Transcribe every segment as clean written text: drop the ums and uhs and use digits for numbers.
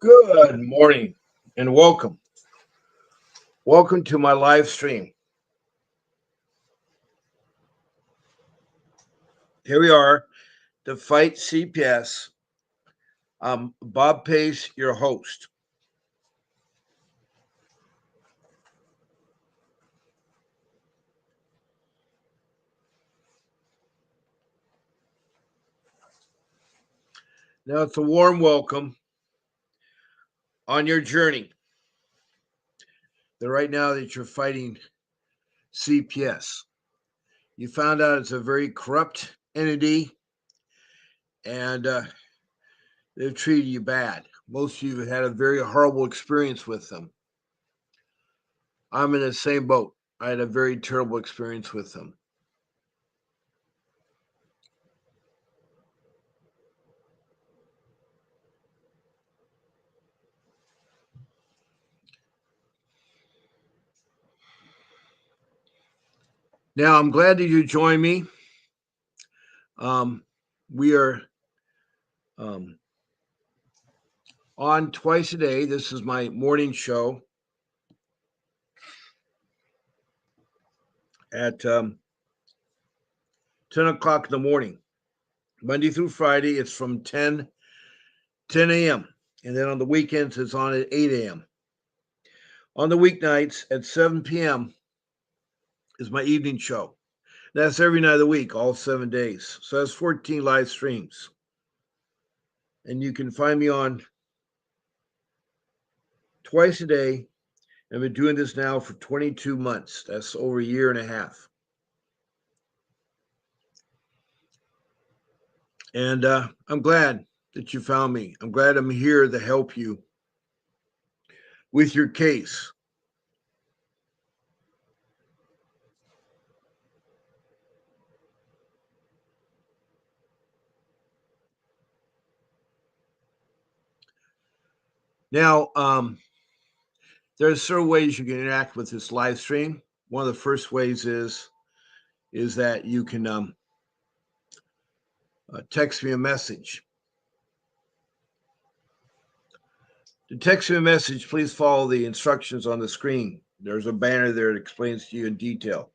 Good morning and welcome. Welcome to my live stream. Here we are to fight CPS. I'm Bob Pace, your host. Now, it's a warm welcome on your journey. That right now that you're fighting CPS, you found out it's a very corrupt entity and they've treated you bad. Most of you have had a very horrible experience with them. I'm in the same boat. I had a very terrible experience with them. Now, I'm glad that you joined me. We are um, on twice a day. This is my morning show at 10 o'clock in the morning. Monday through Friday, it's from 10 a.m. And then on the weekends, it's on at 8 a.m. On the weeknights at 7 p.m. is my evening show. That's every night of the week, all 7 days. So that's 14 live streams. And you can find me on twice a day. I've been doing this now for 22 months. That's over a year and a half. And I'm glad that you found me. I'm glad I'm here to help you with your case. Now, there's several ways you can interact with this live stream. One of the first ways is that you can text me a message. To text me a message, please follow the instructions on the screen. There's a banner there that explains to you in detail.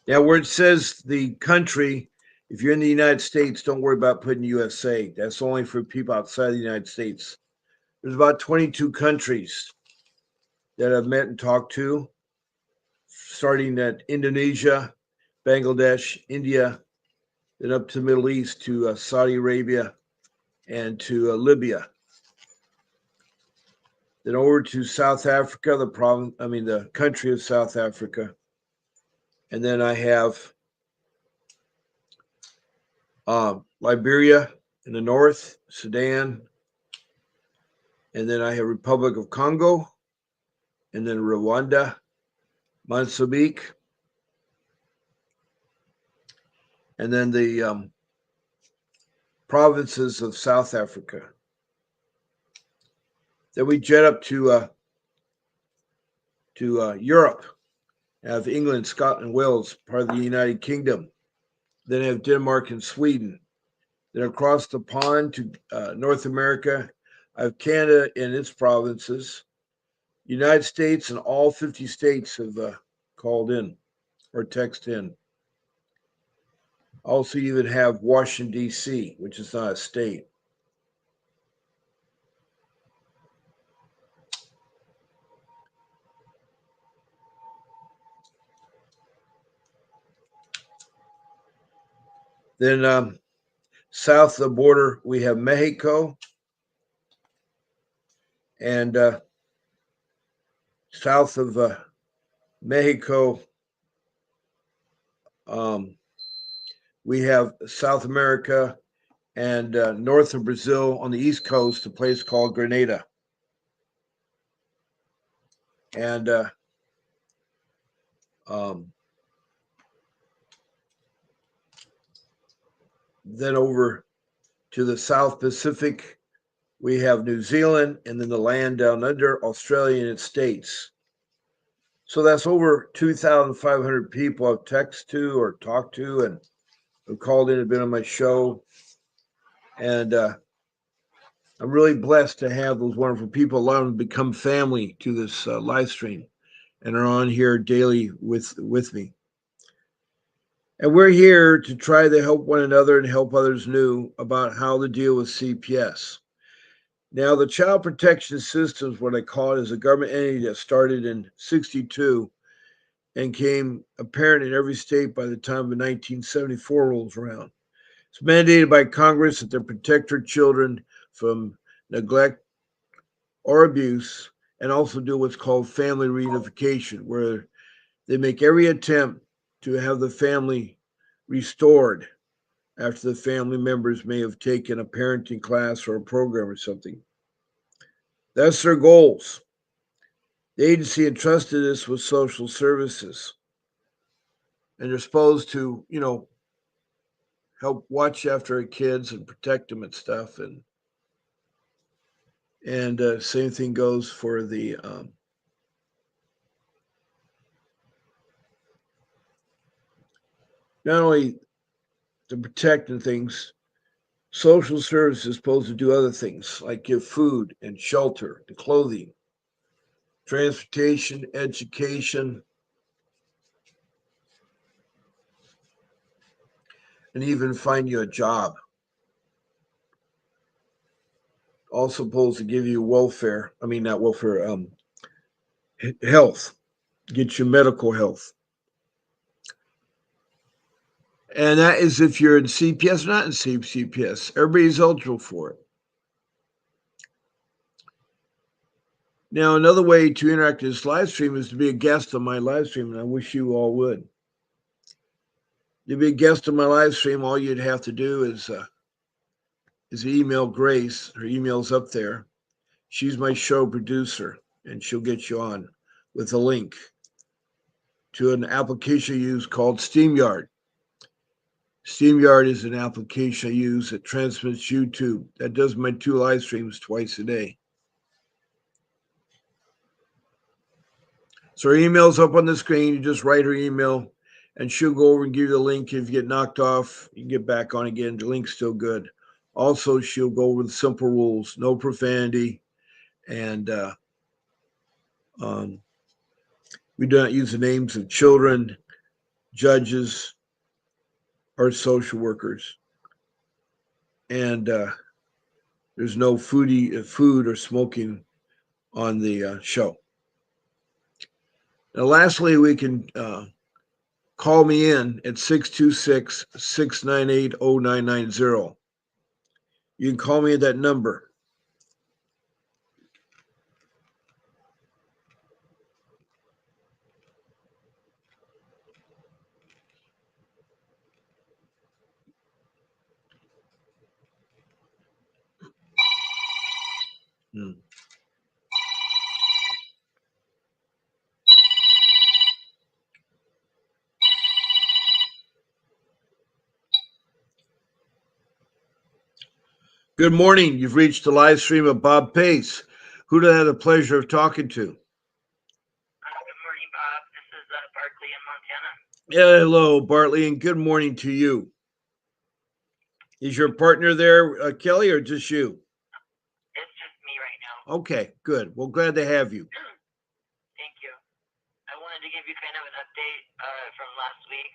Now, where it says the country, if you're in the United States, don't worry about putting USA. That's only for people outside the United States. There's about 22 countries that I've met and talked to, starting at Indonesia, Bangladesh, India, then up to the Middle East to Saudi Arabia and to Libya. Then over to South Africa, the country of South Africa. And then I have Liberia in the north, Sudan, and then I have Republic of Congo, and then Rwanda, Mozambique, and then the provinces of South Africa. Then we jet up to Europe. I have England, Scotland, Wales, part of the United Kingdom. Then I have Denmark and Sweden. Then across the pond to North America, I have Canada and its provinces. United States and all 50 states have called in or text in. Also, you even have Washington, D.C., which is not a state. Then south of the border, we have Mexico. And south of Mexico, we have South America and north of Brazil on the east coast, a place called Grenada. And then over to the South Pacific, we have New Zealand, and then the land down under Australia and its states. So that's over 2,500 people I've texted to or talked to and who called in and been on my show. And I'm really blessed to have those wonderful people. A lot of them become family to this live stream and are on here daily with me. And we're here to try to help one another and help others new about how to deal with CPS. Now, the Child Protection System, what I call it, is a government entity that started in '62 and came apparent in every state by the time the 1974 rolls around. It's mandated by Congress that they protect their children from neglect or abuse and also do what's called family reunification, where they make every attempt to have the family restored after the family members may have taken a parenting class or a program or something. That's their goals. The agency entrusted us with social services, and they're supposed to, help watch after our kids and protect them and stuff. And same thing goes for the not only to protect and things. Social service is supposed to do other things like give food and shelter and clothing, transportation, education, and even find you a job. Also supposed to give you welfare. I mean, not welfare, health, get you medical health. And that is if you're in CPS or not in CPS. Everybody's eligible for it. Now, another way to interact with this live stream is to be a guest on my live stream, and I wish you all would. To be a guest on my live stream, all you'd have to do is email Grace. Her email's up there. She's my show producer, and she'll get you on with a link to an application I use called StreamYard. StreamYard is an application I use that transmits YouTube. That does my 2 live streams twice a day. So her email's up on the screen. You just write her email, and she'll go over and give you the link. If you get knocked off, you can get back on again. The link's still good. Also, she'll go over the simple rules: no profanity, and we do not use the names of children, judges, or social workers. And there's no food or smoking on the show. Now, lastly, we can call me in at 626-698-0990. You can call me at that number. Good morning. You've reached the live stream of Bob Pace. Who do I have the pleasure of talking to? Good morning, Bob. This is Barkley in Montana. Yeah, hello, Bartley, and good morning to you. Is your partner there, Kelly, or just you? It's just me right now. Okay, good. Well, glad to have you. Thank you. I wanted to give you kind of an update from last week.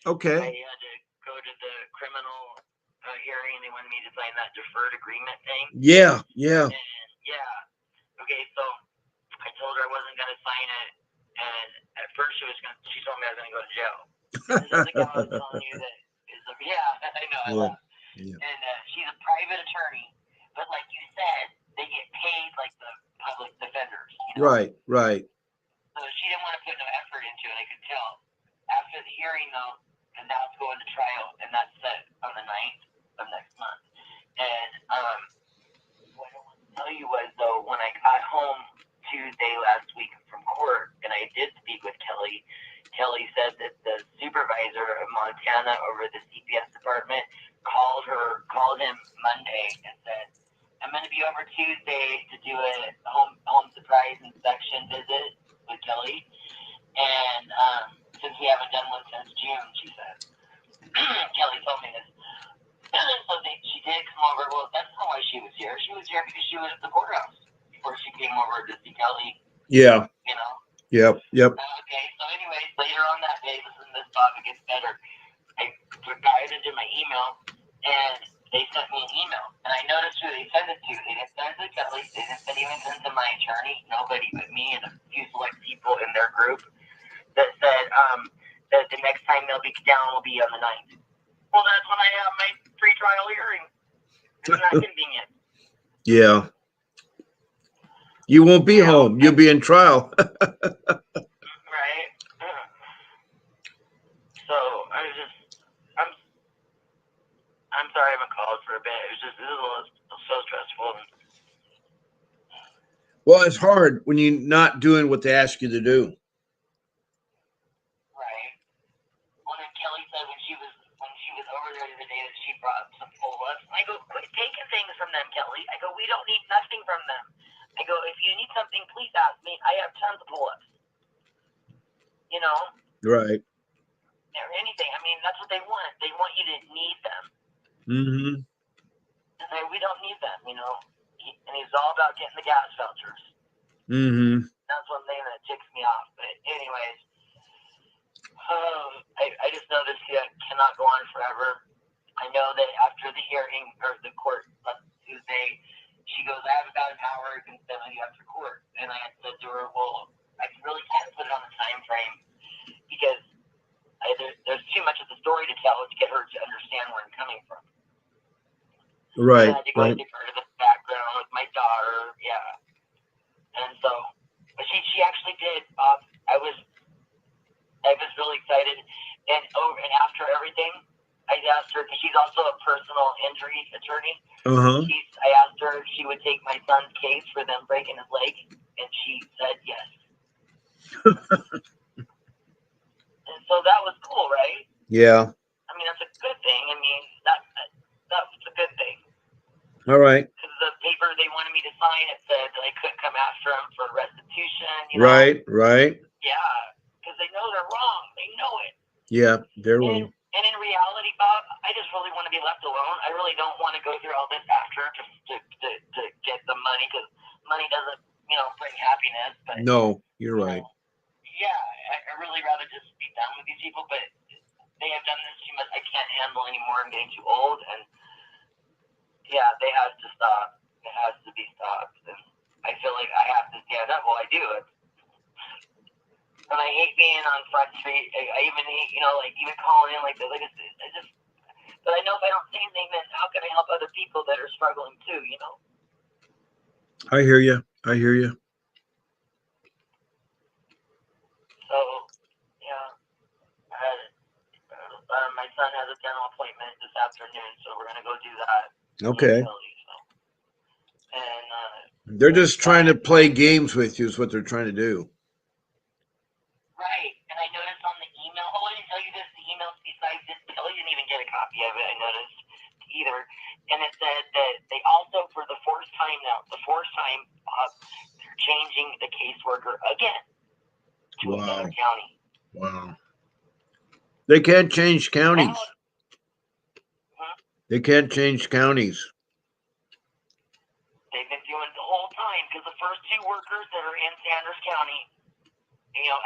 Okay. I had to go to the criminal hearing. They wanted me to sign that deferred agreement thing. Yeah. And, yeah. Okay, so I told her I wasn't going to sign it. And at first she told me I was going to go to jail. This is the gal I was telling you that is, I know, I laugh. Yeah. And she's a private attorney, but like you said, they get paid like the public defenders. Right. So she didn't want to put no effort into it, I could tell. After the hearing, though, and now it's going to trial, and that's set on the 9th of next month. And what I want to tell you was, though, when I got home Tuesday last week from court, and I did speak with Kelly, Kelly said that the supervisor of Montana over the CPS department called him Monday and said, I'm going to be over Tuesday to do a home surprise inspection visit with Kelly. And since we haven't done one since June, she said. Kelly told me this. So she did come over. Well, that's not why she was here. She was here because she was at the courthouse before she came over to see Kelly. Yeah. You know. Yep. Okay. So, anyways, later on that day, listen, this Bob, it gets better. I got into my email, and they sent me an email, and I noticed who they sent it to. They didn't send it to Kelly. They didn't even send it to my attorney. Nobody but me and a few select people in their group that said that the next time they'll be down will be on the 9th. Well, that's when I have my pre-trial hearing. Isn't that convenient? Yeah. You won't be home. You'll be in trial. Right. So I'm sorry I haven't called for a bit. This is so stressful. Well, it's hard when you're not doing what they ask you to do. Right. Well, then Kelly said when she was over there the day that she brought some pull-ups, I go, quit taking things from them, Kelly. I go, we don't need nothing from them. I go, if you need something, please ask me. I have tons of pull-ups. You know? Right. Or anything. I mean, that's what they want. They want you to need them. Mm-hmm. And we don't need them, you know? And he's all about getting the gas vouchers. Mm-hmm. That's one thing that ticks me off. But anyways, I just know this cannot go on forever. I know that after the hearing, or the court last Tuesday, she goes, I have about an hour to consider you after court. And I had said to her, well, I really can't put it on a time frame because there's too much of the story to tell to get her to understand where I'm coming from. Right. I had to go into the background with my daughter, yeah. And so, but she actually did. I was really excited, and after everything, I asked her because she's also a personal injury attorney. I asked her if she would take my son's case for them breaking his leg, and she said yes. And so that was cool, right? Yeah. I mean, that's a good thing. I mean, that's a good thing. All right. Because the paper they wanted me to sign, it said that I couldn't come after them for restitution. You know? Right. Yeah, because they know they're wrong. They know it. Yeah, they're wrong. And in reality, Bob, I just really want to be left alone. I really don't want to go through all this after to get the money, because money doesn't, bring happiness. But no, you're right. Yeah, I really rather just be done with these people, but they have done this too much. I can't handle anymore. I'm getting too old, and yeah, they have to stop. It has to be stopped. And I feel like I have to stand up. Well, I do. And I hate being on Front Street. I even hate, even calling in like this. But I know if I don't say anything, then how can I help other people that are struggling too, I hear you. So, yeah. My son has a dental appointment this afternoon, so we're going to go do that. Okay. And they're just trying to play games with you is what they're trying to do. Right. And I noticed on the email, I didn't tell you this, the email besides this, Kelly didn't even get a copy of it, I noticed, either. And it said that they also, for the fourth time, they're changing the caseworker again to another county. Wow. They can't change counties. They can't change counties. They've been doing it the whole time, because the first two workers that are in Sanders County,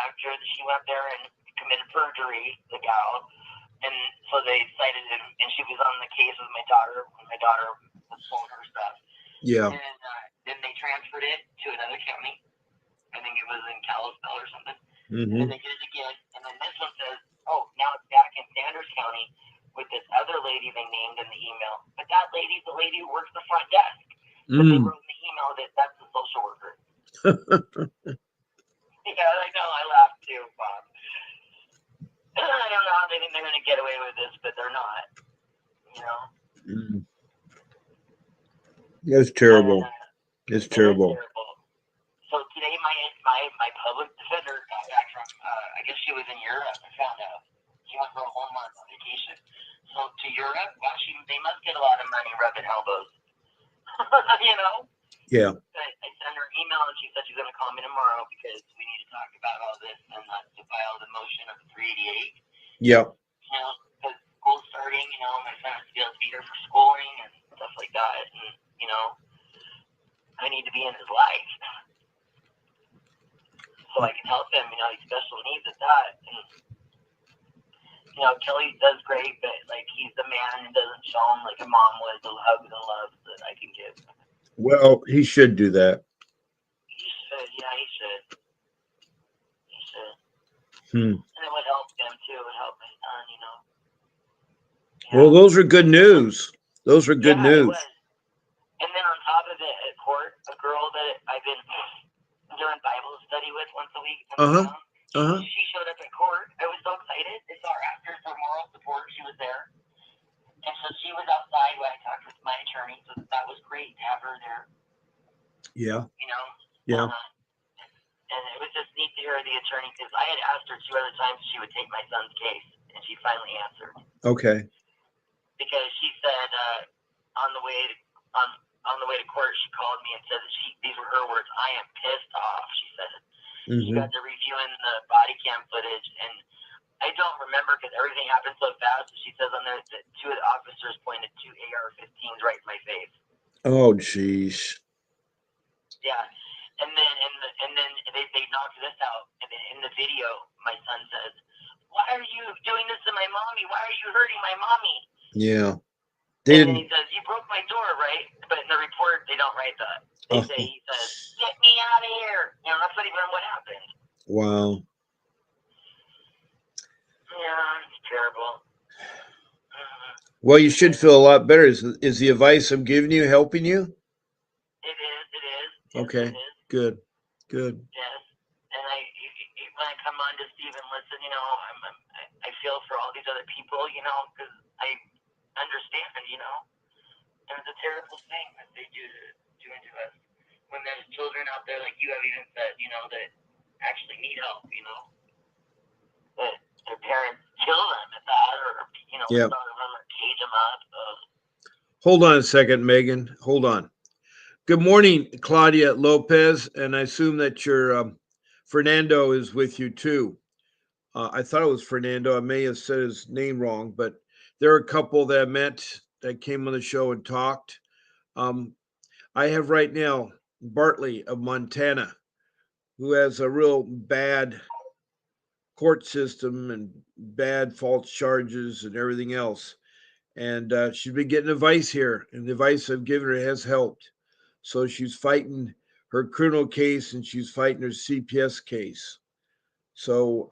after she went there and committed perjury, the gal, and so they cited him, and she was on the case with my daughter when my daughter was pulling her stuff. Yeah. And then they transferred it to another county. I think it was in Kalispell or something. Mm-hmm. And they did it again. And then this one says, oh, now it's back in Sanders County with this other lady they named in the email. But that lady's the lady who works the front desk. But they wrote in the email that that's the social worker. Yeah, I know. I laughed too, Bob. I don't know how they think they're going to get away with this, but they're not. It's terrible. It's terrible. So today, my public defender got back from, I guess she was in Europe. I found out. She went for a whole month on vacation. So to Europe, they must get a lot of money rubbing elbows. Yeah. I sent her an email, and she said she's going to call me tomorrow because we need to talk about all this and not to $388. Yeah. Because school's starting, my son has to be able to be here for schooling and stuff like that. And, I need to be in his life so I can help him, he's special needs at that. And, Kelly does great, but, he's the man and doesn't show him like a mom would, the hugs and loves that I can give. Well, he should do that. He should, yeah, he should. He should. Hmm. And it would help him, too. It would help my son, Yeah. Well, those are good news. Those are good news. It was. And then on top of it, at court, a girl that I've been doing Bible study with once a week. She showed up at court. I was so excited. I saw her after for moral support. She was there. And so she was outside when I talked with my attorney. So that was great to have her there. Yeah. Yeah. And it was just neat to hear the attorney, because I had asked her 2 other times if she would take my son's case, and she finally answered. Okay. Because she said on the way to court, she called me and said that these were her words. I am pissed off. She said. She got to reviewing the body cam footage, and I don't remember because everything happened so fast. She says on there that 2 of the officers pointed 2 AR-15s right in my face. Oh, jeez. Yeah, and then they knocked this out, and then in the video, my son says, "Why are you doing this to my mommy? Why are you hurting my mommy?" Yeah. And then he says, "You broke my door, right?" But in the report, they don't write that. He says, "Get me out of here." That's not even what happened. Wow. Yeah, it's terrible. Well, you should feel a lot better. Is the advice I'm giving you helping you? It is. Yes, okay. It is. Good. Yes. And when I come on to Steve and listen, I feel for all these other people, because I understand, and it's a terrible thing that they do to us. When there's children out there, like you have even said, that actually need help, that their parents kill them at that, or, Yep. or cage them up. Hold on a second, Megan. Hold on. Good morning, Claudia Lopez, and I assume that your Fernando is with you too. I thought it was Fernando. I may have said his name wrong, but there are a couple that I met that came on the show and talked. I have right now Bartley of Montana, who has a real bad court system and bad false charges and everything else. And she's been getting advice here, and the advice I've given her has helped. So she's fighting her criminal case and she's fighting her CPS case. So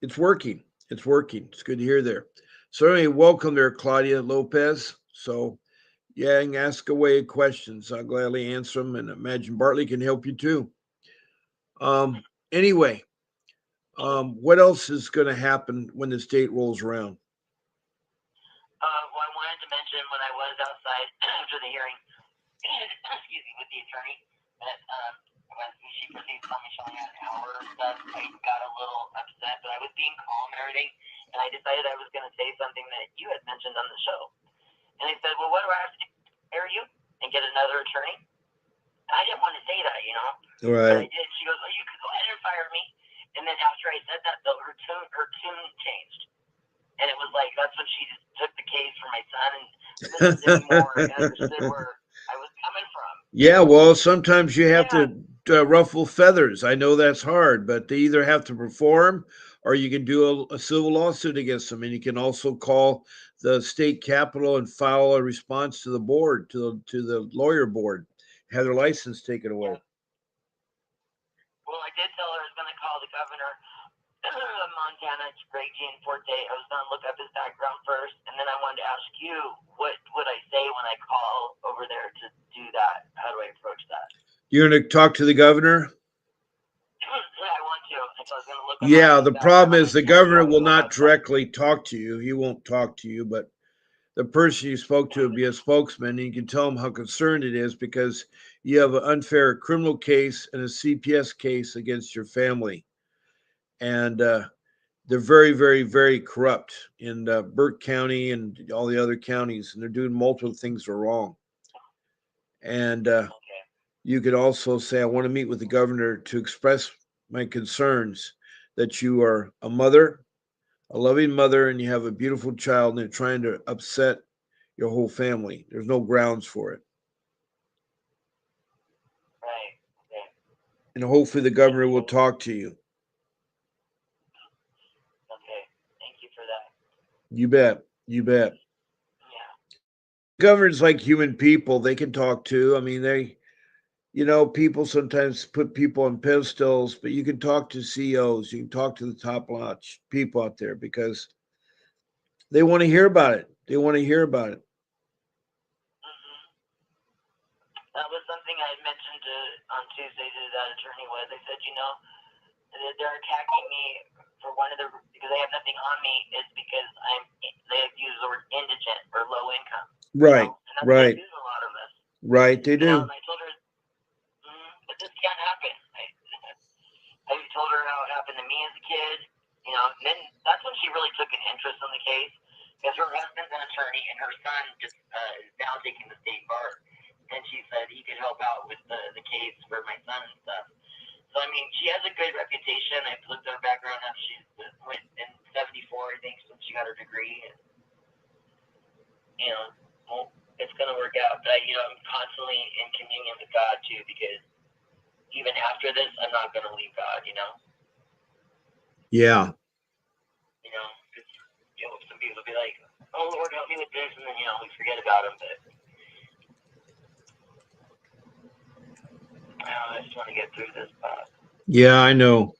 it's working. It's working. It's good to hear there. So anyway, welcome there, Claudia Lopez. So yeah, you can ask away questions. I'll gladly answer them, and imagine Bartley can help you too. Anyway, what else is going to happen when the state rolls around? Well, I wanted to mention when I was outside after the hearing, excuse me, with the attorney, that when she proceeded to tell me she only had an hour and stuff, I got a little upset, but I was being calm and everything, and I decided I was going to say something that you had mentioned on the show. And I said, well, what do I have to do? Hire you and get another attorney? And I didn't want to say that, Right. But I did. She goes, well, you could go ahead and fire me. And then after I said that, though, her tune changed. And it was like, that's when she just took the case for my son and listened to me more and understood where I was coming from. Yeah, well, sometimes you have to ruffle feathers. I know that's hard, but they either have to perform or you can do a civil lawsuit against them. And you can also call the state capitol and file a response to the board, to the lawyer board, have their license taken away. Well, I did tell her I was going to call the governor of Montana, Greg Gianforte. I was going to look up his background first, and then I wanted to ask you, what would I say when I call over there to do that? How do I approach that? You're going to talk to the governor? Yeah, I want to. I was going to look. Yeah, the problem is the governor will not directly talk to you. He won't talk to you, but the person you spoke to will be a spokesman, and you can tell him how concerned it is because you have an unfair criminal case and a CPS case against your family. And they're very, very, very corrupt in Burke County and all the other counties, and they're doing multiple things that are wrong. And you could also say, I want to meet with the governor to express my concerns that you are a mother a loving mother and you have a beautiful child and they're trying to upset your whole family. There's no grounds for it. Right. Okay. And hopefully the government will talk to you. Okay. Thank you for that. You bet. You bet. Yeah. Government's like human people. They can talk too. I mean, people sometimes put people on pedestals, but you can talk to CEOs. You can talk to the top notch people out there because they want to hear about it. They want to hear about it. Hmm. That was something I had mentioned on Tuesday to that attorney was I said, they're attacking me for one of the because they have nothing on me is because they have used the word indigent or low income. Right. And that's what they Right. do to a lot of us. Right. They do. And I told her, but this can't happen. I told her how it happened to me as a kid. And then that's when she really took an interest in the case because her husband's an attorney and her son just is now taking the state bar. And she said he could help out with the case for my son and stuff. So I mean, she has a good reputation. I've looked at her background. Now she's went in '74, I think, since she got her degree. And, well, it's gonna work out. But I'm constantly in communion with God too, because even after this, I'm not gonna leave God. Yeah. Because some people will be like, "Oh Lord, help me with this," and then we forget about him. But I just want to get through this part. Yeah, I know.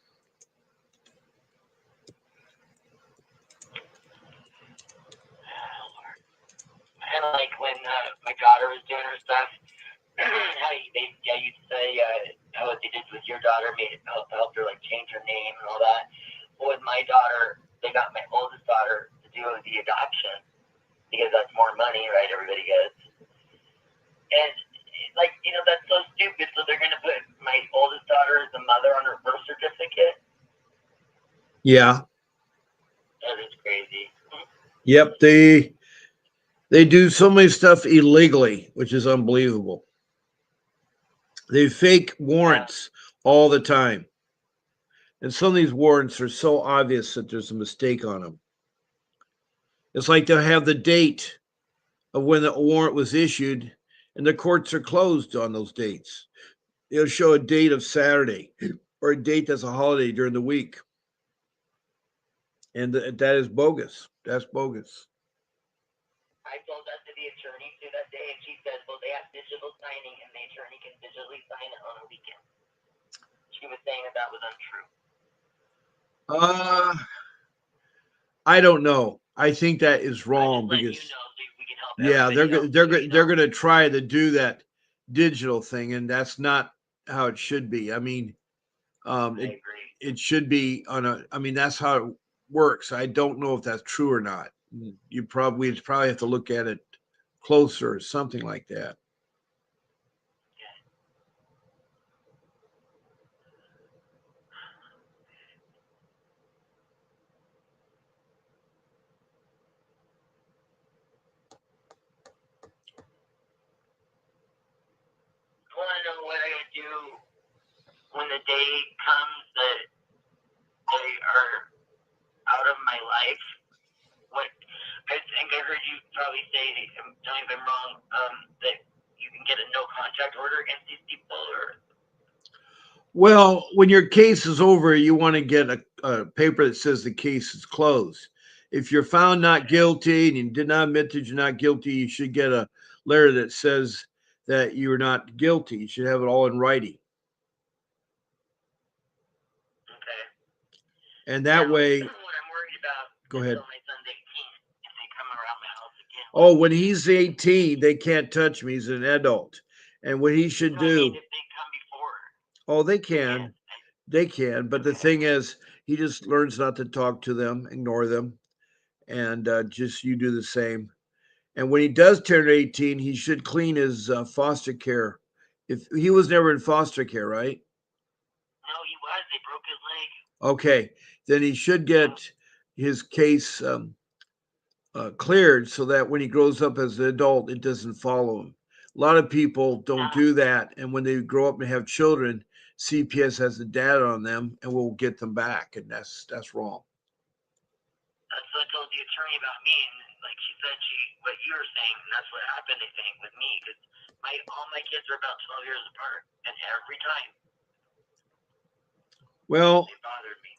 Kind of like when my daughter was doing her stuff. how you say how what they did with your daughter made it help her like change her name and all that. But with my daughter, they got my oldest daughter to do the adoption because that's more money, right? Everybody gets. And that's so stupid. So they're gonna put my oldest daughter as the mother on her birth certificate. Yeah. That is crazy. Yep. They do so many stuff illegally, which is unbelievable. They fake warrants all the time. And some of these warrants are so obvious that there's a mistake on them. It's like they'll have the date of when the warrant was issued, and the courts are closed on those dates. It'll show a date of Saturday or a date that's a holiday during the week. And that is bogus. That's bogus. I told that to the attorney too that day, and she said, "Well, they have digital signing, and the attorney can digitally sign it on a weekend." She was saying that was untrue. Uh, I don't know. I think that is wrong because So we can help yeah, everybody else. they're going to try to do that digital thing, and that's not how it should be. I mean, I agree. it should be on a. I mean, that's how it works. I don't know if that's true or not. We'd probably have to look at it closer or something like that. Yeah. I want to know what I gotta do when the day comes that they are out of my life. What I think I heard you probably say, tell me if I'm wrong, that you can get a no contact order against these people, or Well, when your case is over, you want to get a paper that says the case is closed. If you're found not guilty and you did not admit that you're not guilty, you should get a letter that says that you're not guilty. You should have it all in writing. okay. And Now, that way, what I'm worried about go is ahead. till my son's 18, if they come around my house again. Oh, when he's 18, they can't touch me. He's an adult. And what he should No, I mean do, if they come before. oh, they Again. can. They can. But the thing is, he just learns not to talk to them, ignore them, and just you do the same. And when he does turn 18, he should clean his foster care. If he was never in foster care, right? No, he was. They broke his leg. Okay, then he should get his case cleared so that when he grows up as an adult, it doesn't follow him. A lot of people don't do that, and when they grow up and have children, CPS has the data on them and will get them back, and that's wrong. That's what I told the attorney about me, and like she said, what you were saying, and that's what happened, I think, with me, because all my kids are about 12 years apart, and every time Well, they bothered me.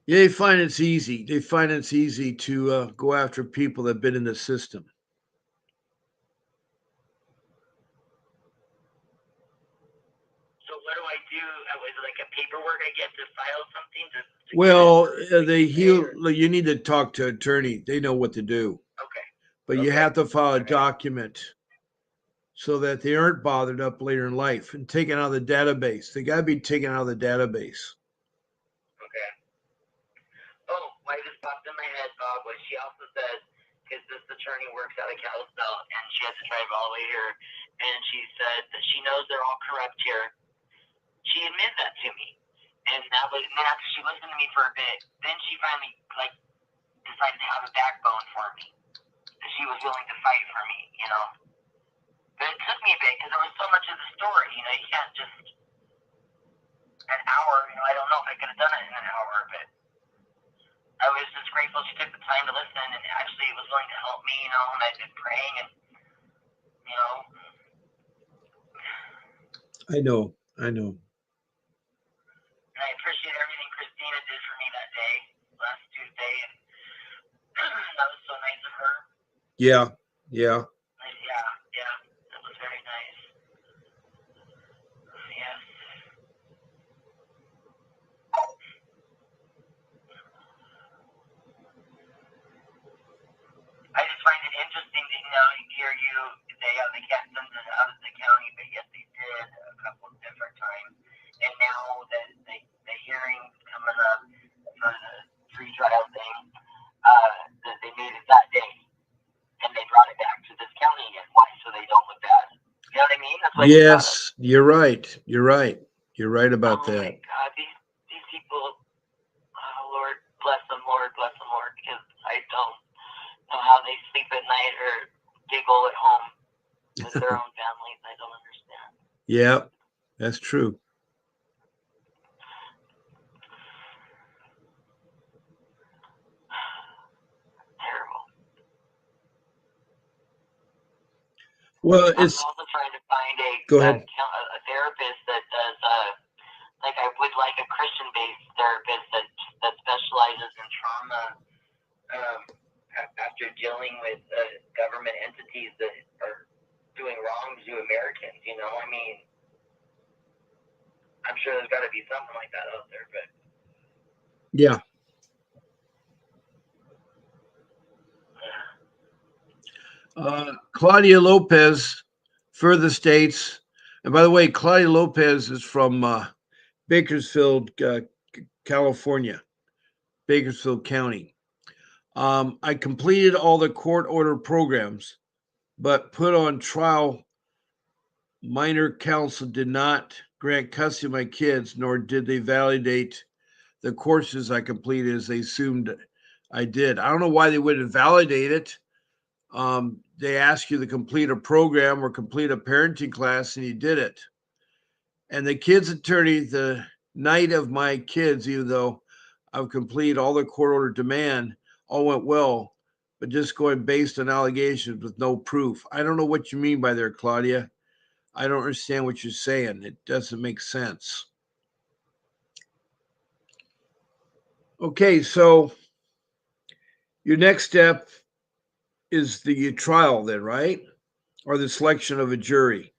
they find it's easy. They find it's easy to go after people that have been in the system. So what do I do? Is it like a paperwork I get to file something? Well, you need to talk to an attorney. They know what to do. Okay. But you have to file a document so that they aren't bothered up later in life and taken out of the database. They got to be taken out of the database. Okay. Oh, why just popped in my head, Bob, was she also said, because this attorney works out of Kalispell, and she has to drive all the way here, and she said that she knows they're all corrupt here. She admitted that to me. And then after she listened to me for a bit, then she finally, decided to have a backbone for me. That she was willing to fight for me, But it took me a bit, because there was so much of the story, you can't just, an hour, I don't know if I could have done it in an hour, but I was just grateful she took the time to listen and actually was willing to help me, and I've been praying and, I know. And I appreciate everything Christina did for me that day, last Tuesday, and that was so nice of her. Yeah. Yeah, that was very nice. Yes. I just find it interesting to hear you say how they can't send it out of the county, but yet they did a couple of different times. And now that the hearing's coming up for the free trial thing, that they made it that day, and they brought it back to this county again. Why? So they don't look bad. You know what I mean? That's what yes, you're right. You're right about that. Oh my God, these people. Oh Lord, bless them, Lord, because I don't know how they sleep at night or giggle at home with their own families. I don't understand. Yeah, that's true. Terrible. Well, I'm also trying to find a therapist that does, I would like a Christian-based therapist that specializes in trauma after dealing with government entities that are doing wrong to Americans. I mean, I'm sure there's got to be something like that out there, but yeah. Claudia Lopez, further states, and by the way, Claudia Lopez is from Bakersfield, California, Bakersfield County. I completed all the court order programs, but put on trial. Minor counsel did not grant custody of my kids, nor did they validate the courses I completed as they assumed I did. I don't know why they wouldn't validate it. They ask you to complete a program or complete a parenting class, and you did it. And the kids' attorney, the night of my kids, even though I've completed all the court order demand, all went well, but just going based on allegations with no proof. I don't know what you mean by there, Claudia. I don't understand what you're saying. It doesn't make sense. Okay, so your next step is the trial then, right? Or the selection of a jury?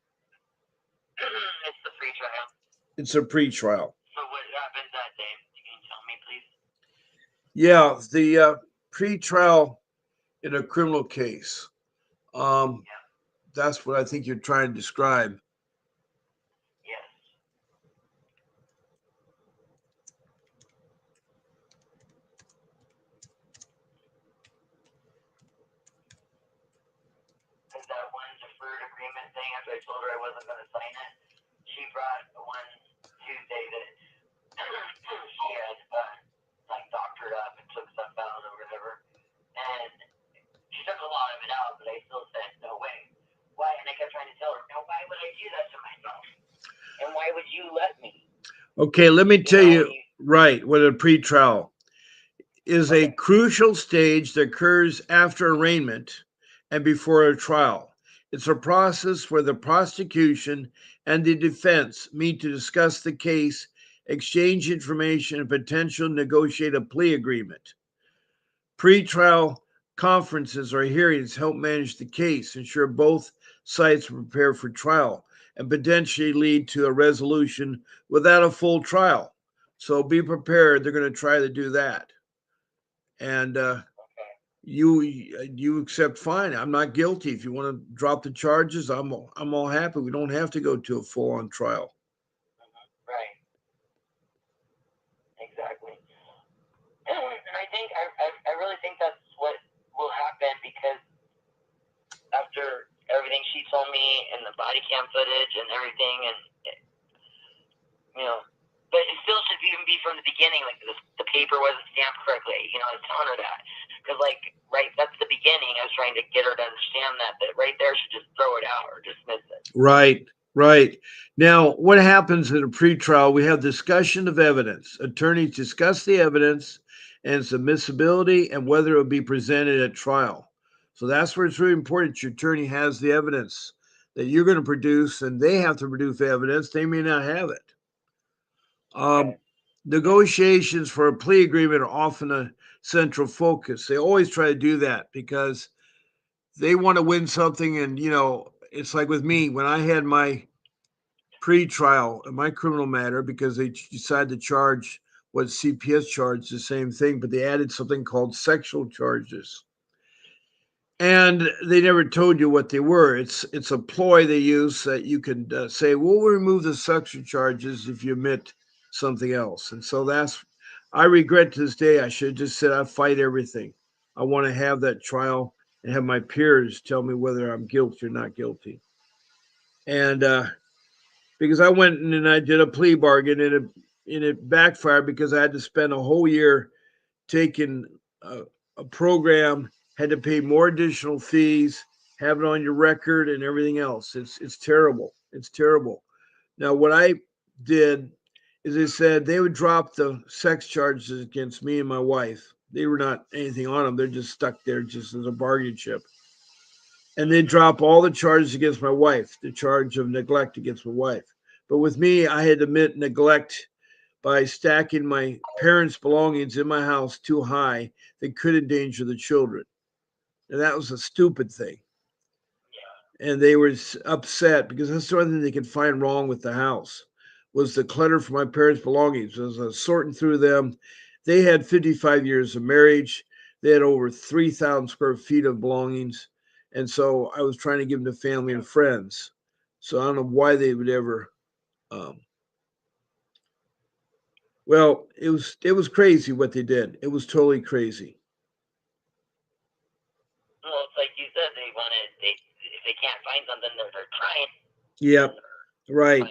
It's the pre-trial. It's a pre-trial. So what happens that day? Can you tell me, please? Yeah, the pre-trial in a criminal case. That's what I think you're trying to describe. Yes. Because that one deferred agreement thing, after I told her I wasn't going to sign it, she brought one Tuesday that she had doctored up and took stuff out or whatever. And she took a lot of it out, but I still said, no way. Why? And I kept trying to tell her, now why would I do that to myself? And why would you let me? Okay, let me tell you, right, with a pre-trial. is a crucial stage that occurs after arraignment and before a trial. It's a process where the prosecution and the defense meet to discuss the case, exchange information, and potentially negotiate a plea agreement. Pre-trial conferences or hearings help manage the case, ensure both sides prepare for trial, and potentially lead to a resolution without a full trial. So be prepared. They're going to try to do that. And you accept fine. I'm not guilty. If you want to drop the charges, I'm all happy. We don't have to go to a full on trial. Right. Exactly. And I really think that's what will happen, because after everything she told me and the body cam footage and everything, and but it still should even be from the beginning. Like the paper wasn't stamped correctly. I was telling her that, because that's the beginning. I was trying to get her to understand that right there should just throw it out or dismiss it. Right, right. Now, what happens in a pretrial? We have discussion of evidence. Attorneys discuss the evidence and its admissibility and whether it will be presented at trial. So that's where it's really important. Your attorney has the evidence that you're going to produce, and they have to produce evidence. They may not have it. Negotiations for a plea agreement are often a central focus. They always try to do that because they want to win something. And, it's like with me, when I had my pre-trial in my criminal matter, because they decided to charge what CPS charged, the same thing, but they added something called sexual charges. And they never told you what they were. It's a ploy they use that you can say, we'll remove the sexual charges if you admit something else. And so I regret to this day, I should have just said, I fight everything. I want to have that trial and have my peers tell me whether I'm guilty or not guilty. And because I went and I did a plea bargain, and it backfired because I had to spend a whole year taking a program, had to pay more additional fees, have it on your record, and everything else. It's terrible. It's terrible. Now, what I did is they said they would drop the sex charges against me and my wife. They were not anything on them. They're just stuck there just as a bargaining chip. And they drop all the charges against my wife, the charge of neglect against my wife. But with me, I had to admit neglect by stacking my parents' belongings in my house too high that could endanger the children. And that was a stupid thing. And they were upset because that's the only thing they could find wrong with the house was the clutter for my parents' belongings. As I was sorting through them, they had 55 years of marriage. They had over 3,000 square feet of belongings. And so I was trying to give them to family and friends. So I don't know why they would ever. Well, it was crazy what they did. It was totally crazy. Well, it's like you said, if they can't find something, they're trying. Yep, right.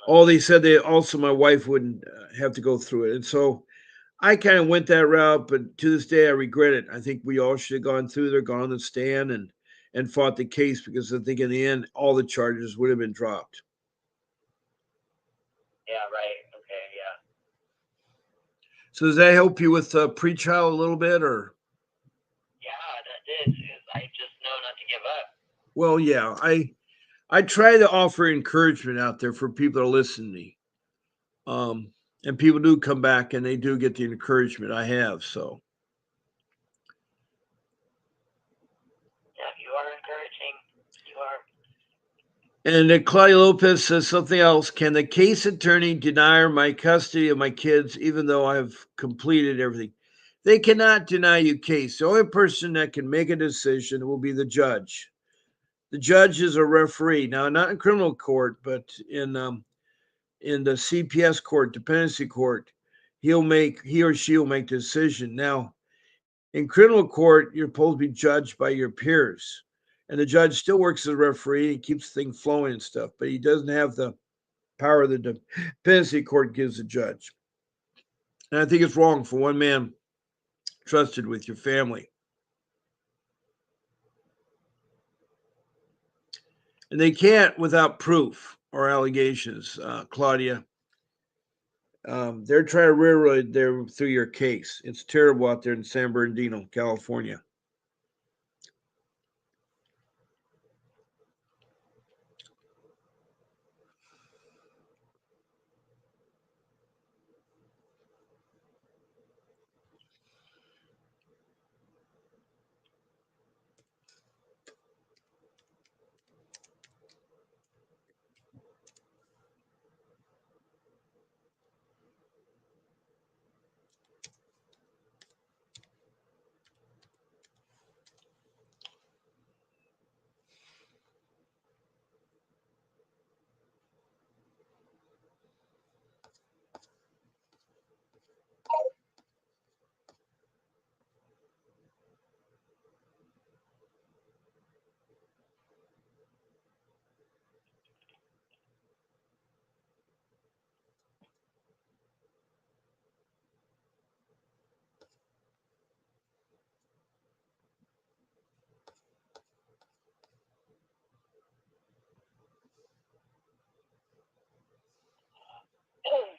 Oh, they said they also my wife wouldn't have to go through it, and so I kind of went that route. But to this day, I regret it. I think we all should have gone through there, gone on the stand, and fought the case, because I think in the end, all the charges would have been dropped. Yeah. Right. Okay. Yeah. So does that help you with pre-trial a little bit, or? Yeah, that did. I just know not to give up. Well, yeah, I try to offer encouragement out there for people that listen to me. And people do come back and they do get the encouragement I have. So Yeah, you are encouraging. You are. and then Claudia Lopez says something else. Can the case attorney deny my custody of my kids even though I've completed everything? They cannot deny you case. The only person that can make a decision will be the judge. The judge is a referee. Now, not in criminal court, but in the CPS court, dependency court, he or she will make the decision. Now, in criminal court, you're supposed to be judged by your peers. And the judge still works as a referee and keeps things flowing and stuff, but he doesn't have the power the dependency court gives the judge. And I think it's wrong for one man trusted with your family. And they can't without proof or allegations, Claudia. They're trying to railroad there through your case. It's terrible out there in San Bernardino, California.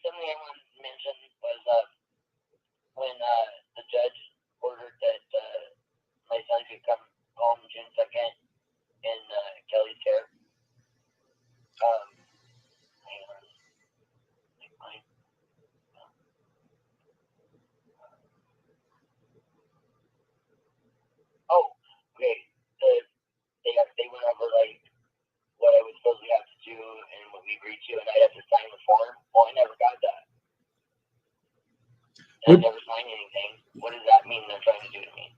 Something I wanted to mention was when the judge ordered that my son could come home June 2nd in Kelly's care. Hang on. Oh, okay. They went over like what I was supposed to have to do and what we agreed to, and I'd have to sign the form. Well, I never got that. And I never signed anything. What does that mean they're trying to do to me?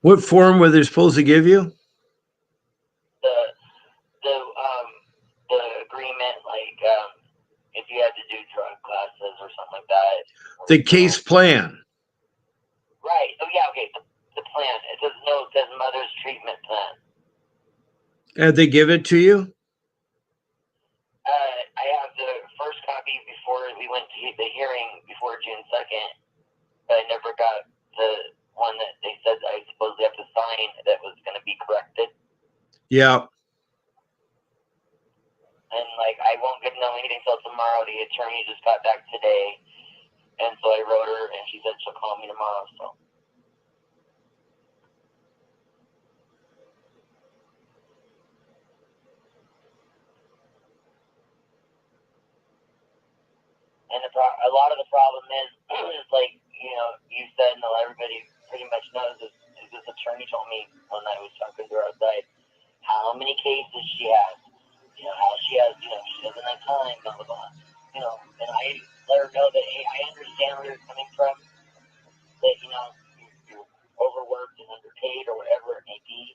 What form were they supposed to give you? The the agreement, like if you had to do drug classes or something like that. The case plan. Right. Oh yeah. Okay. The plan. It says no. It says mother's treatment plan. Did they give it to you? I have the first copy before we went to the hearing before June 2nd, but I never got the one that they said I supposedly have to sign that was going to be corrected. Yeah. And like I won't get to know anything till tomorrow. The attorney just got back today, and so I wrote her, and she said she'll call me tomorrow. So. And a lot of the problem is like you said, and everybody pretty much knows is this attorney told me when I was talking to her outside how many cases she has, how she has, she doesn't have time, blah blah blah, and I let her know that hey, I understand where you're coming from, that you're overworked and underpaid or whatever it may be,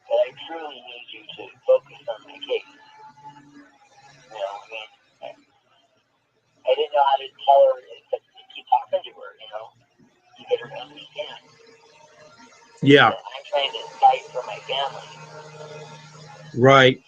but I truly need you to focus on my case. I didn't know how to tell her to keep talking to her, to get her to understand. Yeah. I'm trying to fight for my family. Right.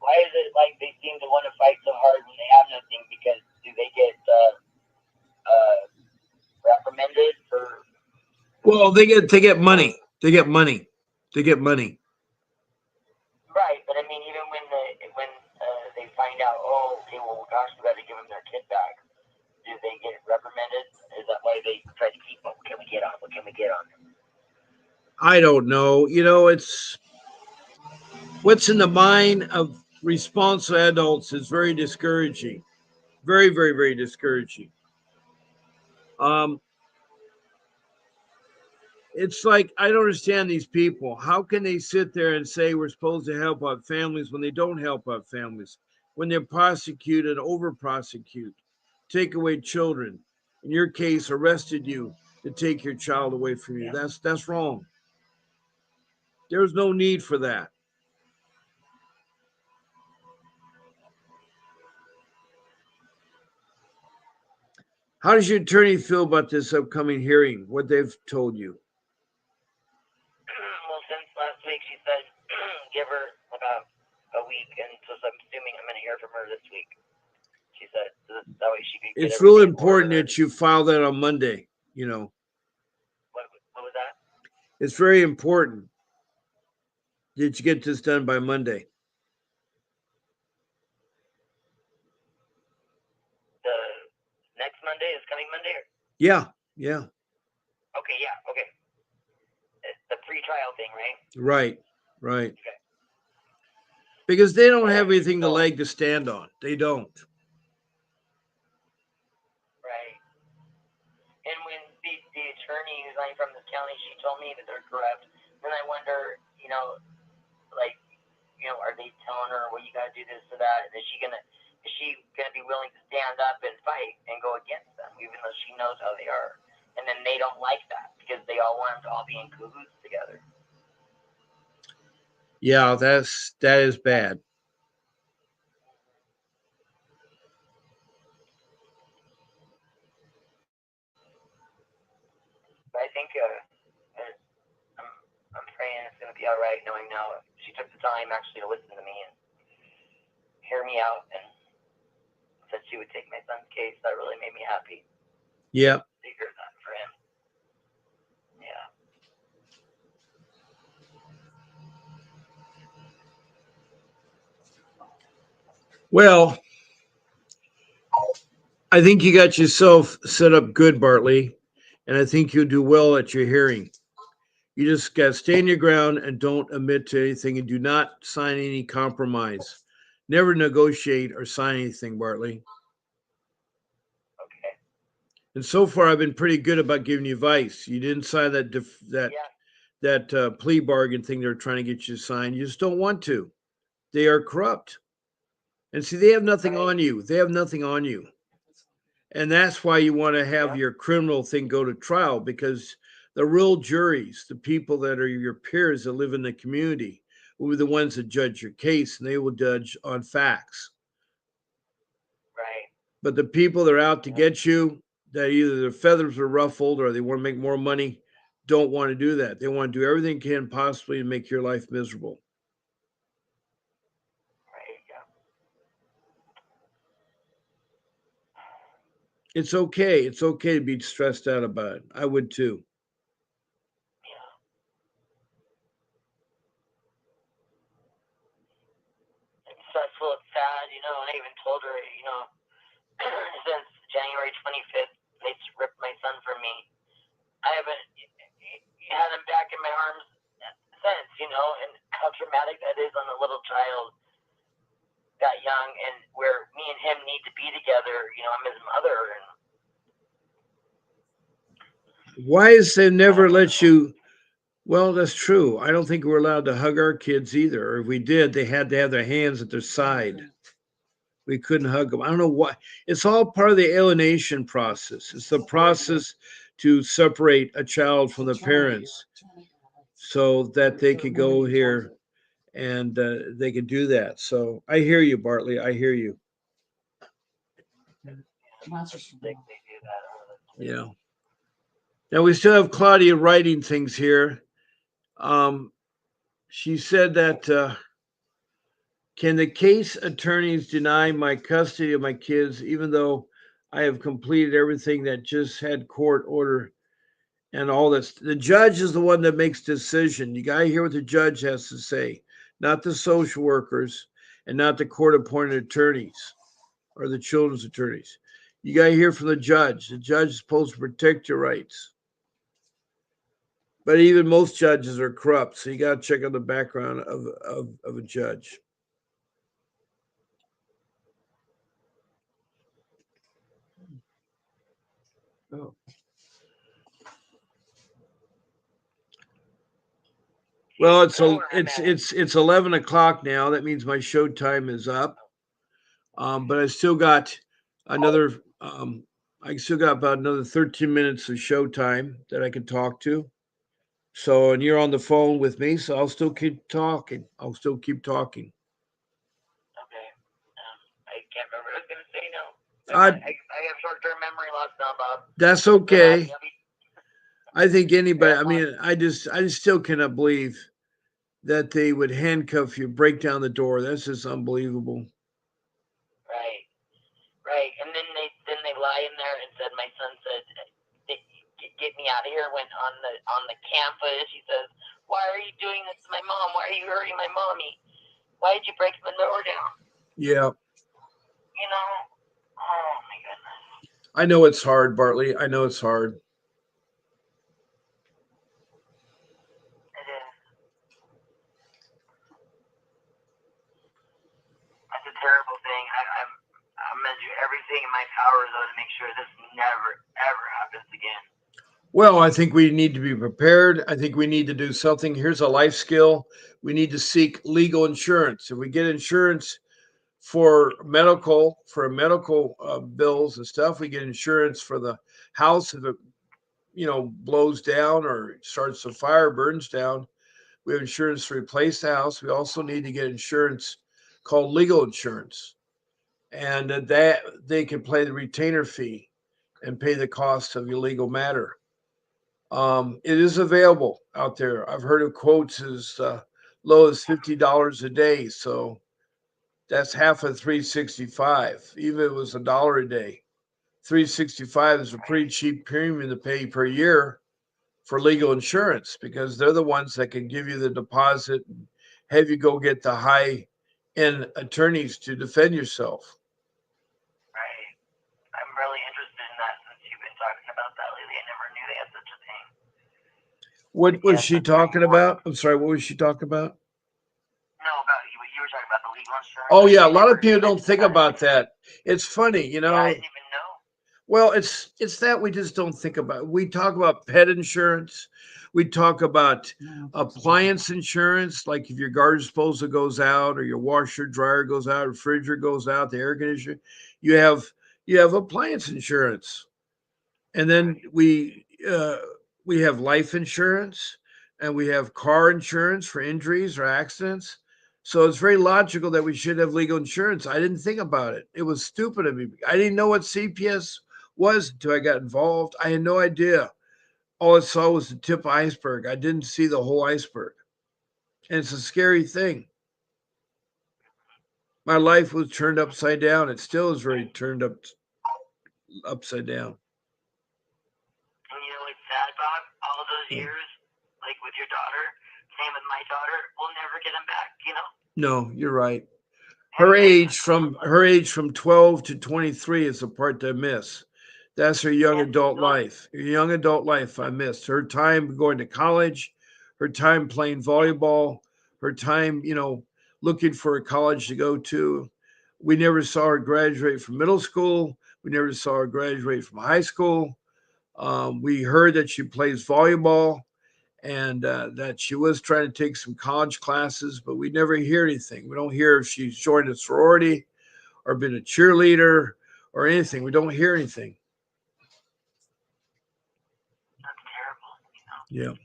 Why is it like they seem to want to fight so hard when they have nothing? Because do they get reprimanded for? Well, they get money. They get money. They get money. Right, but I mean, even when they find out, oh, okay, well, gosh, we got to give them their kid back. Do they get reprimanded? Is that why they try to keep them? What can we get on? What can we get on them? I don't know. It's what's in the mind of responsible adults is very discouraging. Very, very, very discouraging. Um, it's like I don't understand these people. How can they sit there and say we're supposed to help out families when they don't help out families? When they prosecute and over prosecute, take away children. In your case, arrested you to take your child away from you. Yeah. That's wrong. There's no need for that. How does your attorney feel about this upcoming hearing? What they've told you? Well, since last week, she said give her about a week, and so I'm assuming I'm going to hear from her this week. She said so that way she could get It's real everything in important order. that you file that on Monday. You know, What was that? it's very important that you get this done by Monday. The next Monday is coming Monday? Yeah, yeah. Okay, yeah, okay. The pre-trial thing, right? Right, right. Okay. Because they don't have anything to leg to stand on. They don't. Right. And when the attorney who's running from this county, she told me that they're corrupt. Then I wonder, like, are they telling her, well, you got to do this or that? And is she gonna be willing to stand up and fight and go against them, even though she knows how they are? And then they don't like that because they all want them to all be in cahoots together. Yeah, that is bad. But I think I'm praying it's gonna be all right, knowing now she took the time actually to listen to me and hear me out and said she would take my son's case. That really made me happy. Yeah. To hear that for him. Yeah. Well, I think you got yourself set up good, Bartley, and I think you'll do well at your hearing. You just got to stand your ground and don't admit to anything and do not sign any compromise. Never negotiate or sign anything, Bartley. Okay. And so far, I've been pretty good about giving you advice. You didn't sign that plea bargain thing they're trying to get you to sign. You just don't want to. They are corrupt. And see, they have nothing on you. They have nothing on you. And that's why you want to have your criminal thing go to trial, because the real juries, the people that are your peers that live in the community, will be the ones that judge your case, and they will judge on facts. Right. But the people that are out to get you, that either their feathers are ruffled or they want to make more money, don't want to do that. They want to do everything they can possibly to make your life miserable. Right. Yeah. It's okay. It's okay to be stressed out about it. I would too. Yeah. It's stressful. It's sad. And I even told her, since January 25th, they ripped my son from me. I haven't had him back in my arms since, and how traumatic that is on a little child that young, and where me and him need to be together. I'm his mother, and Why is they never let you? Well, that's true. I don't think we're allowed to hug our kids either. Or if we did, they had to have their hands at their side. We couldn't hug them. I don't know why. It's all part of the alienation process. It's the process to separate a child from the parents so that they could go here and they could do that. So I hear you, Bartley. I hear you. they do that. Yeah. Now we still have Claudia writing things here. She said that can the case attorneys deny my custody of my kids even though I have completed everything that just had court order and all this? The judge is the one that makes decision. You got to hear what the judge has to say, not the social workers and not the court appointed attorneys or the children's attorneys. You got to hear from the judge. The judge is supposed to protect your rights. But even most judges are corrupt, so you got to check on the background of a judge. Oh. Well, it's 11 o'clock now. That means my show time is up. But I still got another. I still got about another 13 minutes of show time that I can talk to. So, and you're on the phone with me, so I'll still keep talking. I'll still keep talking. Okay. I can't remember what I was going to say now. I I have short-term memory loss now, Bob. That's But okay. you'll be I think anybody. yeah, I mean, I just still cannot believe that they would handcuff you, break down the door. That's just unbelievable. right, right. And then they lie in there and said my son said, Get me out of here." Went on the campus. He says, "Why are you doing this to my mom? Why are you hurting my mommy? Why did you break the door down?" Yeah, You know? Oh my goodness, I know it's hard, Bartley. I know it's hard. it is. That's a terrible thing. I'm gonna do everything in my power though to make sure this never ever happens again. Well, I think we need to be prepared. I think we need to do something. Here's a life skill. We need to seek legal insurance. If we get insurance for medical bills and stuff, we get insurance for the house if it blows down or starts a fire, burns down. We have insurance to replace the house. We also need to get insurance called legal insurance, and that they can pay the retainer fee and pay the cost of your legal matter. It is available out there. I've heard of quotes as low as $50 a day. So that's half of 365. Even if it was $1 a day, 365 is a pretty cheap premium to pay per year for legal insurance because they're the ones that can give you the deposit and have you go get the high end attorneys to defend yourself. Right. I'm really interested in that since you've been talking about that lately. I never knew they had such a thing. But What was yes, she that's very talking important. about? I'm sorry, what was she talking about? No, about you were talking about the legal insurance. Oh yeah, a I lot of never people even don't think I didn't about even that. It's funny, you yeah, I know. didn't even know. Well, it's that we just don't think about. We talk about pet insurance. We talk about appliance insurance, like if your garbage disposal goes out, or your washer dryer goes out, refrigerator goes out, the air conditioner. You have you have appliance insurance, and then Right. we have life insurance, and we have car insurance for injuries or accidents. So it's very logical that we should have legal insurance. I didn't think about it. It was stupid of me. I didn't know what CPS was until I got involved. I had no idea. All I saw was the tip of the iceberg. I didn't see the whole iceberg. And it's a scary thing. My life was turned upside down. It still is very turned upside down. And you know what's sad, Bob? All those Yeah. years, like with your daughter, same with my daughter, we'll never get them back, you know? No, you're right. And that's Her age from 12 to 23 is the part that I miss. That's her young yes, adult those life. Her young adult life I missed. Her time going to college, her time playing volleyball, her time, looking for a college to go to. We never saw her graduate from middle school. We never saw her graduate from high school. We heard that she plays volleyball and that she was trying to take some college classes, but we never hear anything. We don't hear if she's joined a sorority or been a cheerleader or anything. We don't hear anything. that's terrible, you know. Yeah.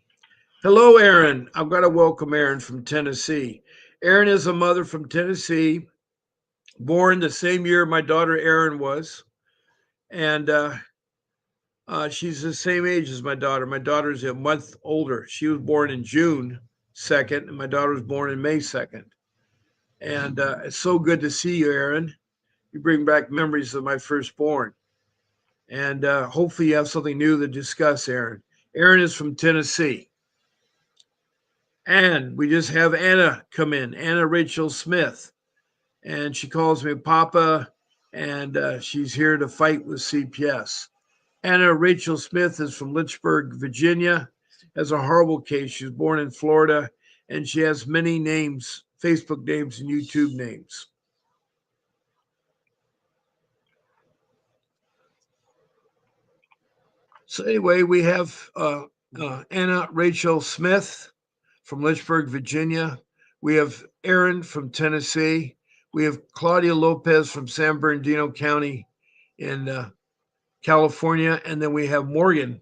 Hello, Aaron. I've got to welcome Aaron from Tennessee. Aaron is a mother from Tennessee, born the same year my daughter Erin was, and she's the same age as my daughter. My daughter's a month older. She was born in June 2nd, and my daughter was born in May 2nd. And it's so good to see you, Aaron. You bring back memories of my firstborn. And hopefully you have something new to discuss, Aaron. Aaron is from Tennessee. And we just have Anna come in, Anna Rachel Smith. And she calls me Papa, and she's here to fight with CPS. Anna Rachel Smith is from Lynchburg, Virginia, has a horrible case. She was born in Florida, and she has many names, Facebook names and YouTube names. So anyway, we have Anna Rachel Smith from Lynchburg, Virginia. We have Aaron from Tennessee. We have Claudia Lopez from San Bernardino County in California, and then we have Morgan.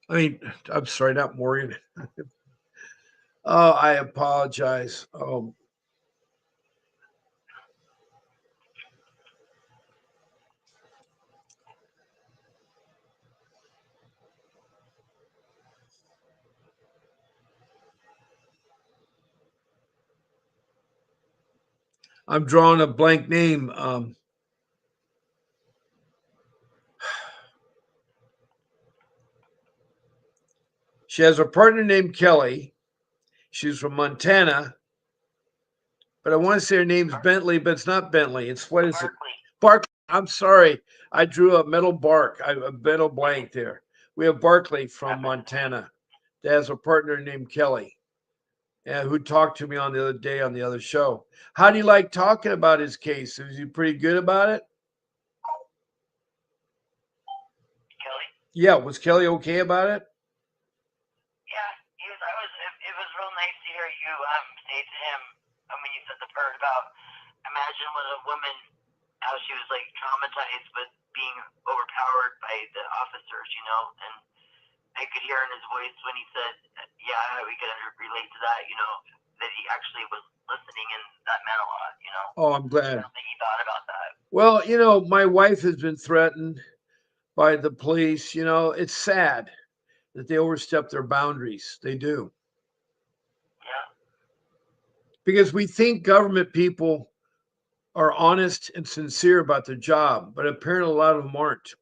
I mean, I'm sorry, not Morgan. Oh, I apologize. I'm drawing a blank name. She has a partner named Kelly. She's from Montana, but I want to say her name's Bentley, but it's not Bentley. It's what is it? Berkeley. Barkley. I'm sorry. I drew a a mental blank there. We have Barkley from Montana that has a partner named Kelly, who talked to me on the other day on the other show. How do you like talking about his case? Is he pretty good about it? Kelly. Yeah, was Kelly okay about it? Yeah, he was. I was. It was real nice to hear you say to him when you said the part about imagine when a woman how she was like traumatized but being overpowered by the officers, and I could hear in his voice when he said, "Yeah, we could relate to that," that he actually was listening, and that meant a lot. Oh, I'm I glad. don't think he thought about that. Well, my wife has been threatened by the police. It's sad that they overstep their boundaries. They do. Yeah. Because we think government people are honest and sincere about their job, but apparently a lot of them aren't.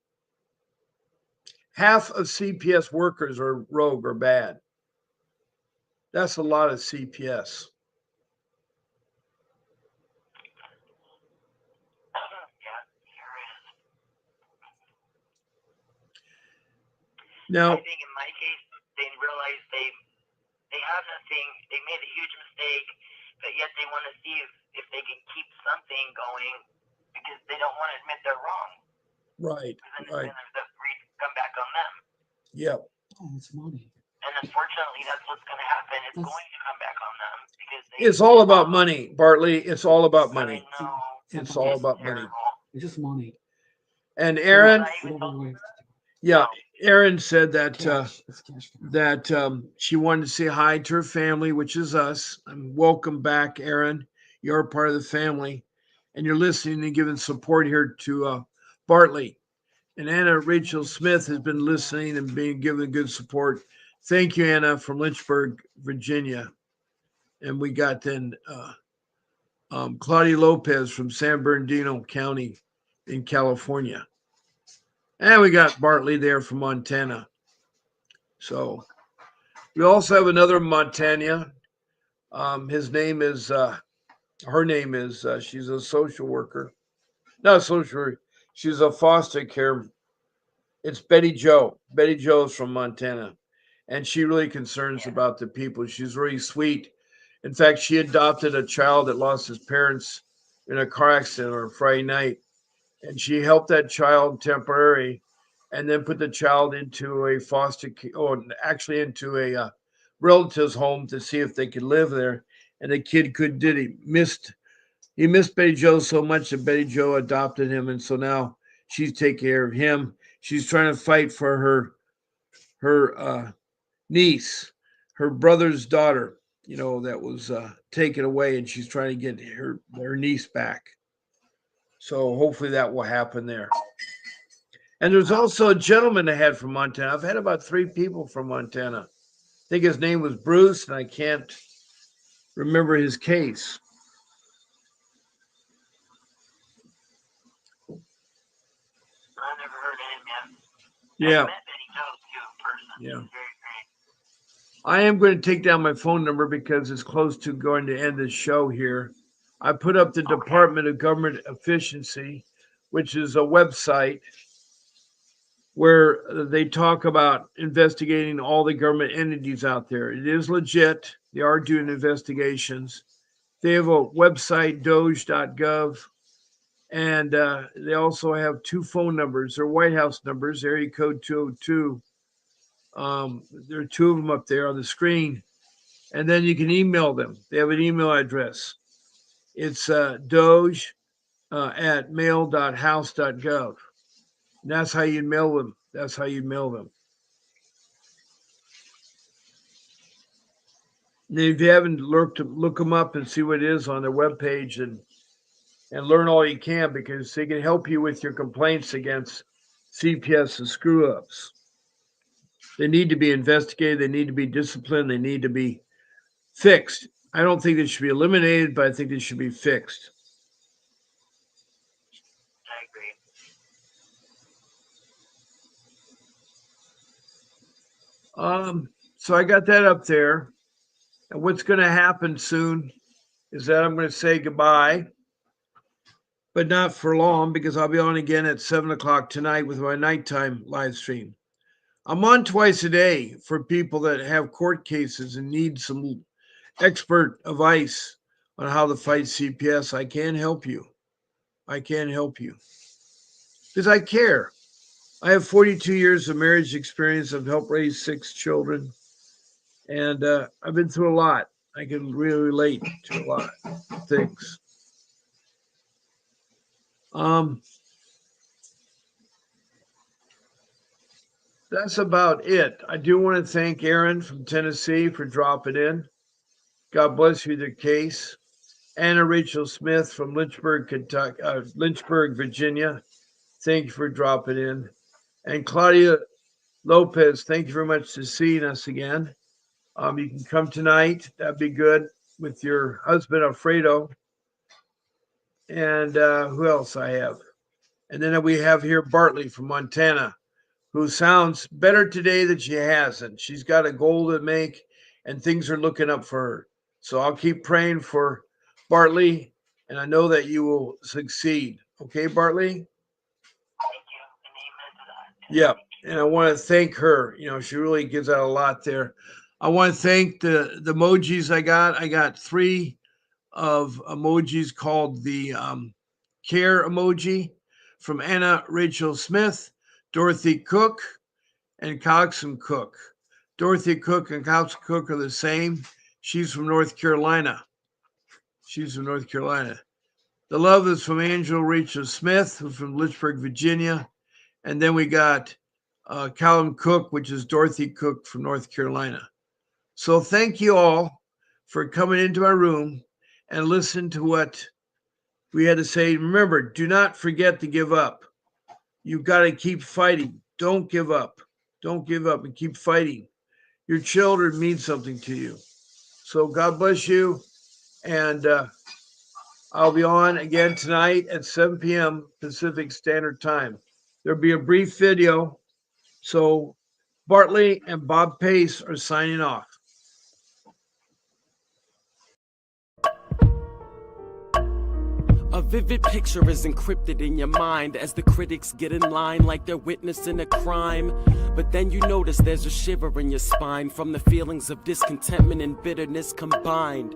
Half of CPS workers are rogue or bad. That's a lot of CPS. Yeah, sure is. I Now, think in my case, they realize they have nothing. They made a huge mistake, but yet they want to see if they can keep something going because they don't want to admit they're wrong. right, Because then right. there's the come back on them. Yep. Oh, it's money. And unfortunately, that's what's going to happen. It's That's- going to come back on them because It's all about money, Bartley. It's all about I money. know. It's all about money. Terrible. It's just money. And Should Aaron, I even Whatever tell way. them that? yeah, No. Aaron said that Cash. It's cash. she wanted to say hi to her family, which is us. And welcome back, Aaron. You're a part of the family, and you're listening and giving support here to Bartley. And Anna Rachel Smith has been listening and being given good support. Thank you, Anna, from Lynchburg, Virginia. And we got then Claudia Lopez from San Bernardino County in California. And we got Bartley there from Montana. So we also have another Montana. His name is, her name is, she's a social worker. Not a social worker, she's a foster care. It's Betty Joe. Betty Joe's from Montana. And she really concerns Yeah. about the people. She's really sweet. In fact, she adopted a child that lost his parents in a car accident on Friday night. And she helped that child temporarily and then put the child into a or actually into a relative's home to see if they could live there. And the kid could did he missed Betty Joe so much that Betty Joe adopted him, and so now she's taking care of him. She's trying to fight for her niece, her brother's daughter, that was taken away, and she's trying to get her niece back. So hopefully that will happen there. And there's also a gentleman I had from Montana. I've had about 3 people from Montana. I think his name was Bruce, and I can't remember his case. I never heard of him yet. Yeah. I met Betty Joe too in person. Yeah. She's very great. I am going to take down my phone number because it's close to going to end the show here. I put up the Department of Government Efficiency, which is a website where they talk about investigating all the government entities out there. It is legit. They are doing investigations. They have a website, doge.gov, and they also have 2 phone numbers. They're White House numbers, area code 202. There are 2 of them up there on the screen. And then you can email them. They have an email address. It's doge at mail.house.gov. And that's how you mail them. That's how you mail them. And if you haven't look them up and see what it is on their webpage and learn all you can because they can help you with your complaints against CPS and screw ups. They need to be investigated. They need to be disciplined. They need to be fixed. I don't think they should be eliminated, but I think they should be fixed. So I got that up there. And what's going to happen soon is that I'm going to say goodbye, but not for long because I'll be on again at 7 o'clock tonight with my nighttime live stream. I'm on twice a day for people that have court cases and need some expert advice on how to fight CPS. I can help you. I can help you because I care. I have 42 years of marriage experience. I've helped raise 6 children, and I've been through a lot. I can really relate to a lot of things. That's about it. I do want to thank Aaron from Tennessee for dropping in. God bless you, the case. Anna Rachel Smith from Lynchburg, Kentucky, Lynchburg, Virginia. Thank you for dropping in. And Claudia Lopez, thank you very much for seeing us again. You can come tonight. That'd be good with your husband, Alfredo. And who else I have? And then we have here Bartley from Montana, who sounds better today than she hasn't. She's got a goal to make, and things are looking up for her. So I'll keep praying for Bartley, and I know that you will succeed. Okay, Bartley? Thank you. And amen to that. Yeah. And I want to thank her. You know, she really gives out a lot there. I want to thank the emojis I got. I got 3 of emojis called the care emoji from Anna Rachel Smith, Dorothy Cook, and Coxon Cook. Dorothy Cook and Coxon Cook are the same. She's from North Carolina. The love is from Angela Rachel Smith, who's from Lynchburg, Virginia. And then we got Callum Cook, which is Dorothy Cook from North Carolina. So thank you all for coming into my room and listen to what we had to say. Remember, do not forget to give up. You've got to keep fighting. Don't give up. Don't give up and keep fighting. Your children mean something to you. So God bless you. And I'll be on again tonight at 7 p.m. Pacific Standard Time. There'll be a brief video. So Bartley and Bob Pace are signing off. A vivid picture is encrypted in your mind as the critics get in line like they're witnessing a crime. But then you notice there's a shiver in your spine from the feelings of discontentment and bitterness combined.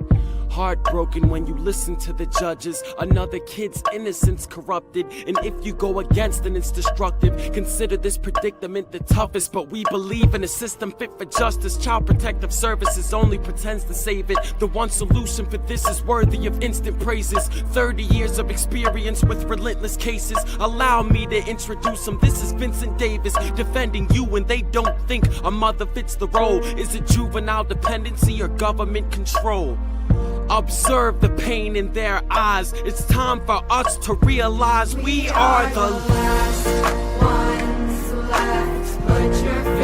Heartbroken when you listen to the judges, another kid's innocence corrupted. And if you go against then it's destructive. Consider this predicament the toughest, but we believe in a system fit for justice. Child Protective Services only pretends to save it. The one solution for this is worthy of instant praises. 30 years of experience with relentless cases. Allow me to introduce them. This is Vincent Davis defending you when they don't think a mother fits the role. Is it juvenile dependency or government control? Observe the pain in their eyes. It's time for us to realize we are the last ones left. Put your